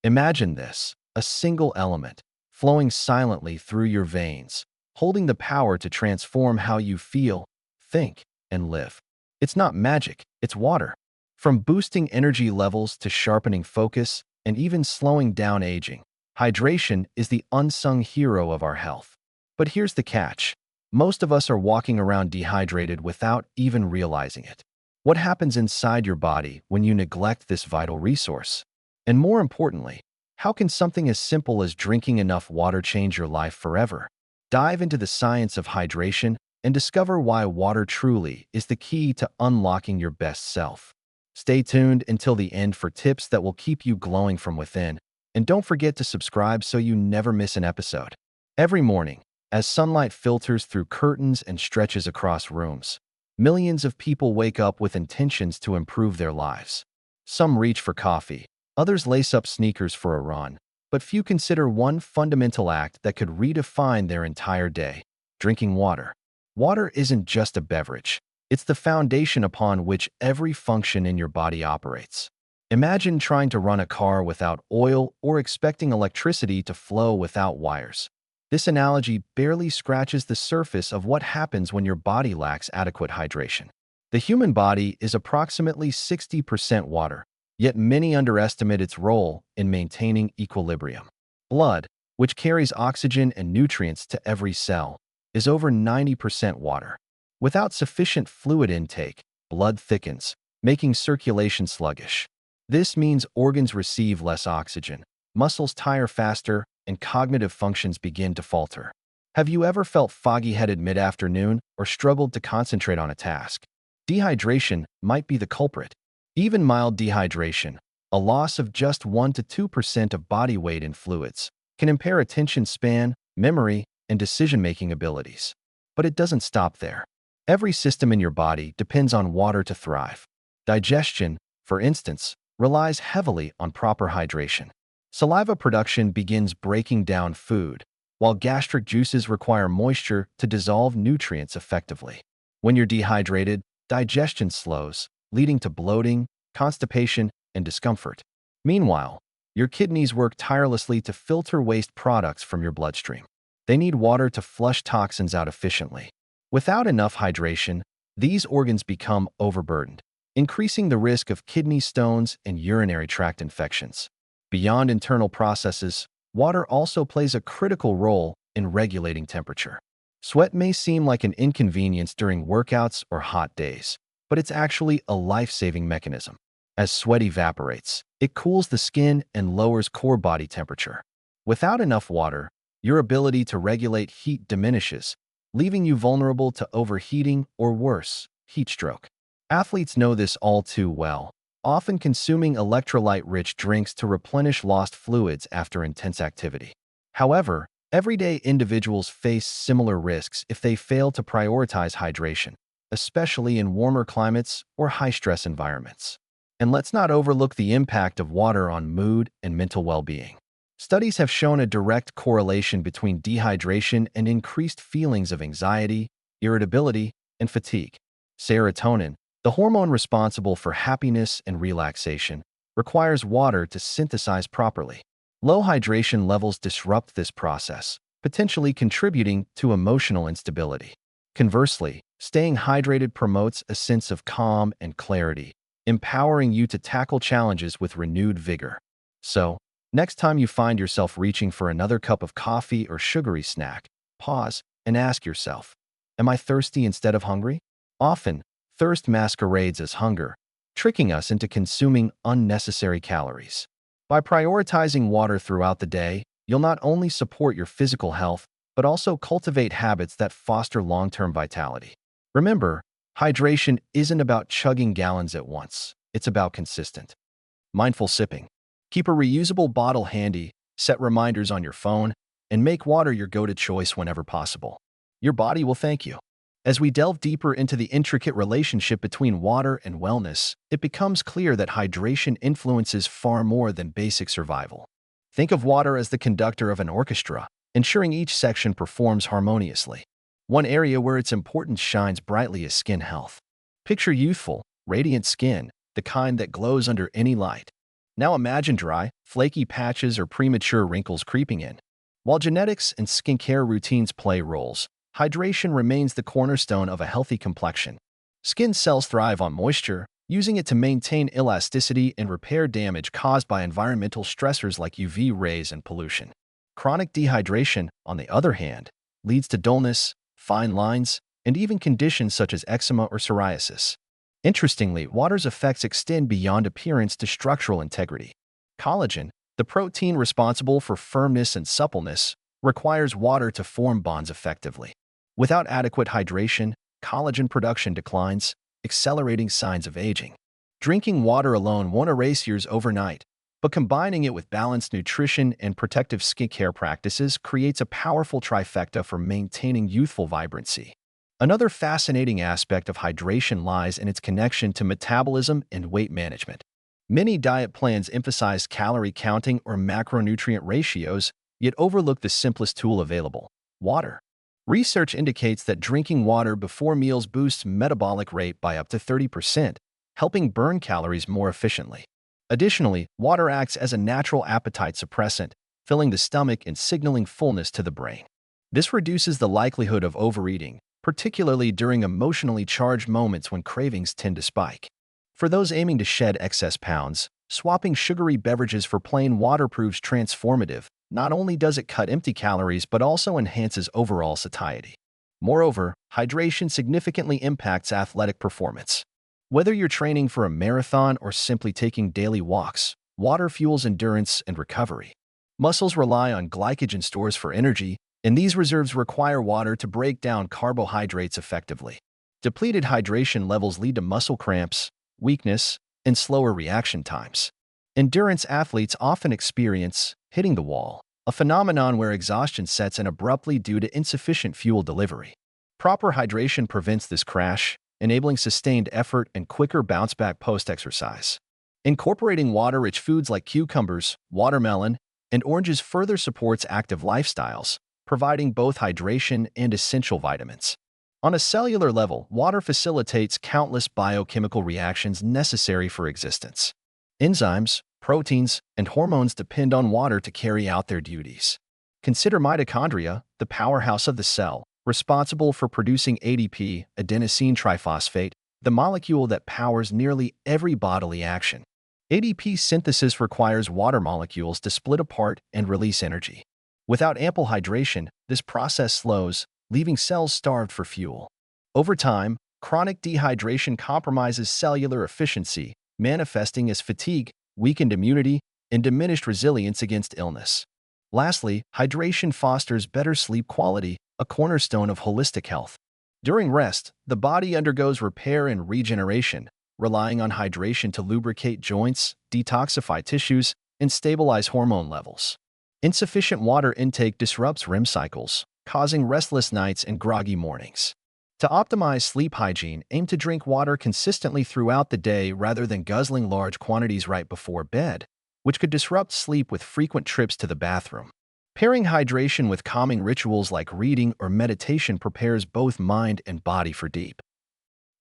Imagine this, a single element, flowing silently through your veins, holding the power to transform how you feel, think, and live. It's not magic, it's water. From boosting energy levels to sharpening focus and even slowing down aging, hydration is the unsung hero of our health. But here's the catch. Most of us are walking around dehydrated without even realizing it. What happens inside your body when you neglect this vital resource? And more importantly, how can something as simple as drinking enough water change your life forever? Dive into the science of hydration and discover why water truly is the key to unlocking your best self. Stay tuned until the end for tips that will keep you glowing from within, and don't forget to subscribe so you never miss an episode. Every morning, as sunlight filters through curtains and stretches across rooms, millions of people wake up with intentions to improve their lives. Some reach for coffee, others lace up sneakers for a run, but few consider one fundamental act that could redefine their entire day: drinking water. Water isn't just a beverage. It's the foundation upon which every function in your body operates. Imagine trying to run a car without oil or expecting electricity to flow without wires. This analogy barely scratches the surface of what happens when your body lacks adequate hydration. The human body is approximately 60% water, yet many underestimate its role in maintaining equilibrium. Blood, which carries oxygen and nutrients to every cell, is over 90% water. Without sufficient fluid intake, blood thickens, making circulation sluggish. This means organs receive less oxygen, muscles tire faster, and cognitive functions begin to falter. Have you ever felt foggy-headed mid-afternoon or struggled to concentrate on a task? Dehydration might be the culprit. Even mild dehydration, a loss of just 1 to 2% of body weight in fluids, can impair attention span, memory, and decision-making abilities. But it doesn't stop there. Every system in your body depends on water to thrive. Digestion, for instance, relies heavily on proper hydration. Saliva production begins breaking down food, while gastric juices require moisture to dissolve nutrients effectively. When you're dehydrated, digestion slows, leading to bloating, constipation, and discomfort. Meanwhile, your kidneys work tirelessly to filter waste products from your bloodstream. They need water to flush toxins out efficiently. Without enough hydration, these organs become overburdened, increasing the risk of kidney stones and urinary tract infections. Beyond internal processes, water also plays a critical role in regulating temperature. Sweat may seem like an inconvenience during workouts or hot days, but it's actually a life-saving mechanism. As sweat evaporates, it cools the skin and lowers core body temperature. Without enough water, your ability to regulate heat diminishes, leaving you vulnerable to overheating or worse, heat stroke. Athletes know this all too well, often consuming electrolyte-rich drinks to replenish lost fluids after intense activity. However, everyday individuals face similar risks if they fail to prioritize hydration, especially in warmer climates or high-stress environments. And let's not overlook the impact of water on mood and mental well-being. Studies have shown a direct correlation between dehydration and increased feelings of anxiety, irritability, and fatigue. Serotonin, the hormone responsible for happiness and relaxation, requires water to synthesize properly. Low hydration levels disrupt this process, potentially contributing to emotional instability. Conversely, staying hydrated promotes a sense of calm and clarity, empowering you to tackle challenges with renewed vigor. So, next time you find yourself reaching for another cup of coffee or sugary snack, pause and ask yourself, am I thirsty instead of hungry? Often, thirst masquerades as hunger, tricking us into consuming unnecessary calories. By prioritizing water throughout the day, you'll not only support your physical health, but also cultivate habits that foster long-term vitality. Remember, hydration isn't about chugging gallons at once. It's about consistent, mindful sipping. Keep a reusable bottle handy, set reminders on your phone, and make water your go-to choice whenever possible. Your body will thank you. As we delve deeper into the intricate relationship between water and wellness, it becomes clear that hydration influences far more than basic survival. Think of water as the conductor of an orchestra, ensuring each section performs harmoniously. One area where its importance shines brightly is skin health. Picture youthful, radiant skin, the kind that glows under any light. Now imagine dry, flaky patches or premature wrinkles creeping in. While genetics and skincare routines play roles, hydration remains the cornerstone of a healthy complexion. Skin cells thrive on moisture, using it to maintain elasticity and repair damage caused by environmental stressors like UV rays and pollution. Chronic dehydration, on the other hand, leads to dullness, fine lines, and even conditions such as eczema or psoriasis. Interestingly, water's effects extend beyond appearance to structural integrity. Collagen, the protein responsible for firmness and suppleness, requires water to form bonds effectively. Without adequate hydration, collagen production declines, accelerating signs of aging. Drinking water alone won't erase years overnight, but combining it with balanced nutrition and protective skincare practices creates a powerful trifecta for maintaining youthful vibrancy. Another fascinating aspect of hydration lies in its connection to metabolism and weight management. Many diet plans emphasize calorie counting or macronutrient ratios, yet overlook the simplest tool available: water. Research indicates that drinking water before meals boosts metabolic rate by up to 30%, helping burn calories more efficiently. Additionally, water acts as a natural appetite suppressant, filling the stomach and signaling fullness to the brain. This reduces the likelihood of overeating, particularly during emotionally charged moments when cravings tend to spike. For those aiming to shed excess pounds, swapping sugary beverages for plain water proves transformative. Not only does it cut empty calories, but also enhances overall satiety. Moreover, hydration significantly impacts athletic performance. Whether you're training for a marathon or simply taking daily walks, water fuels endurance and recovery. Muscles rely on glycogen stores for energy, and these reserves require water to break down carbohydrates effectively. Depleted hydration levels lead to muscle cramps, weakness, and slower reaction times. Endurance athletes often experience hitting the wall, a phenomenon where exhaustion sets in abruptly due to insufficient fuel delivery. Proper hydration prevents this crash, enabling sustained effort and quicker bounce-back post-exercise. Incorporating water-rich foods like cucumbers, watermelon, and oranges further supports active lifestyles, providing both hydration and essential vitamins. On a cellular level, water facilitates countless biochemical reactions necessary for existence. Enzymes, proteins, and hormones depend on water to carry out their duties. Consider mitochondria, the powerhouse of the cell, responsible for producing ADP, adenosine triphosphate, the molecule that powers nearly every bodily action. ADP synthesis requires water molecules to split apart and release energy. Without ample hydration, this process slows, leaving cells starved for fuel. Over time, chronic dehydration compromises cellular efficiency, manifesting as fatigue, weakened immunity, and diminished resilience against illness. Lastly, hydration fosters better sleep quality, a cornerstone of holistic health. During rest, the body undergoes repair and regeneration, relying on hydration to lubricate joints, detoxify tissues, and stabilize hormone levels. Insufficient water intake disrupts REM cycles, causing restless nights and groggy mornings. To optimize sleep hygiene, aim to drink water consistently throughout the day rather than guzzling large quantities right before bed, which could disrupt sleep with frequent trips to the bathroom. Pairing hydration with calming rituals like reading or meditation prepares both mind and body for deep,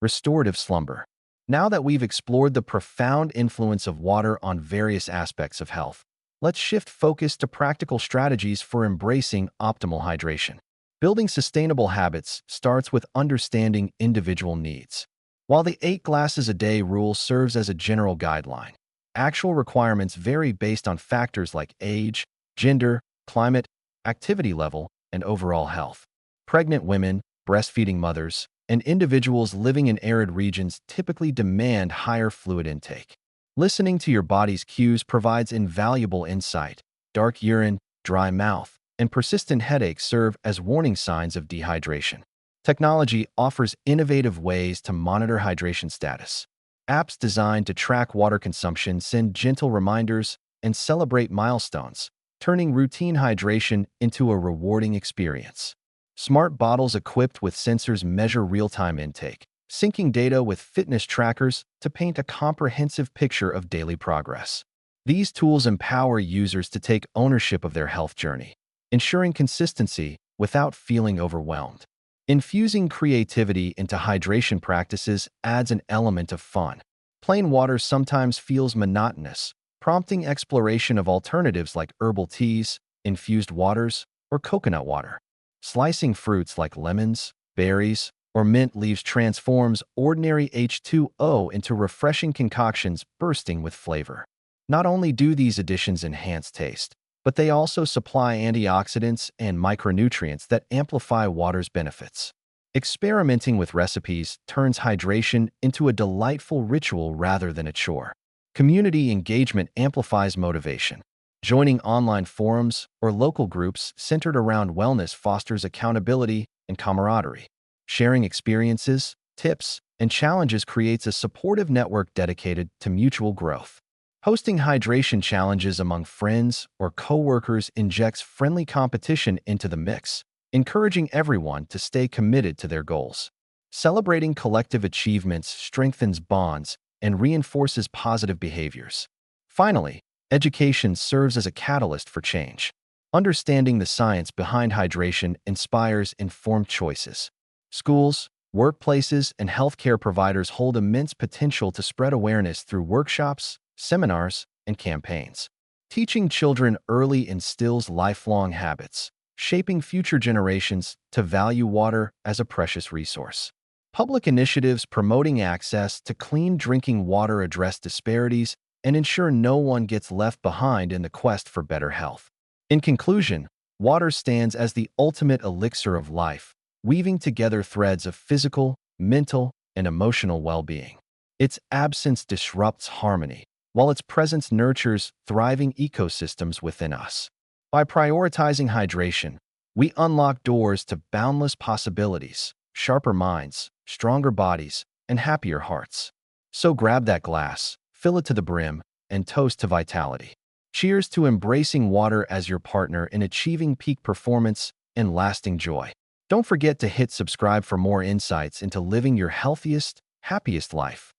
restorative slumber. Now that we've explored the profound influence of water on various aspects of health, let's shift focus to practical strategies for embracing optimal hydration. Building sustainable habits starts with understanding individual needs. While the 8 glasses a day rule serves as a general guideline, actual requirements vary based on factors like age, gender, climate, activity level, and overall health. Pregnant women, breastfeeding mothers, and individuals living in arid regions typically demand higher fluid intake. Listening to your body's cues provides invaluable insight. Dark urine, dry mouth, and persistent headaches serve as warning signs of dehydration. Technology offers innovative ways to monitor hydration status. Apps designed to track water consumption send gentle reminders and celebrate milestones, turning routine hydration into a rewarding experience. Smart bottles equipped with sensors measure real-time intake, syncing data with fitness trackers to paint a comprehensive picture of daily progress. These tools empower users to take ownership of their health journey, ensuring consistency without feeling overwhelmed. Infusing creativity into hydration practices adds an element of fun. Plain water sometimes feels monotonous, prompting exploration of alternatives like herbal teas, infused waters, or coconut water. Slicing fruits like lemons, berries, or mint leaves transforms ordinary H2O into refreshing concoctions bursting with flavor. Not only do these additions enhance taste, but they also supply antioxidants and micronutrients that amplify water's benefits. Experimenting with recipes turns hydration into a delightful ritual rather than a chore. Community engagement amplifies motivation. Joining online forums or local groups centered around wellness fosters accountability and camaraderie. Sharing experiences, tips, and challenges creates a supportive network dedicated to mutual growth. Hosting hydration challenges among friends or coworkers injects friendly competition into the mix, encouraging everyone to stay committed to their goals. Celebrating collective achievements strengthens bonds and reinforces positive behaviors. Finally, education serves as a catalyst for change. Understanding the science behind hydration inspires informed choices. Schools, workplaces, and healthcare providers hold immense potential to spread awareness through workshops, seminars, and campaigns. Teaching children early instills lifelong habits, shaping future generations to value water as a precious resource. Public initiatives promoting access to clean drinking water address disparities and ensure no one gets left behind in the quest for better health. In conclusion, water stands as the ultimate elixir of life, weaving together threads of physical, mental, and emotional well-being. Its absence disrupts harmony, while its presence nurtures thriving ecosystems within us. By prioritizing hydration, we unlock doors to boundless possibilities, sharper minds, stronger bodies, and happier hearts. So grab that glass, fill it to the brim, and toast to vitality. Cheers to embracing water as your partner in achieving peak performance and lasting joy. Don't forget to hit subscribe for more insights into living your healthiest, happiest life.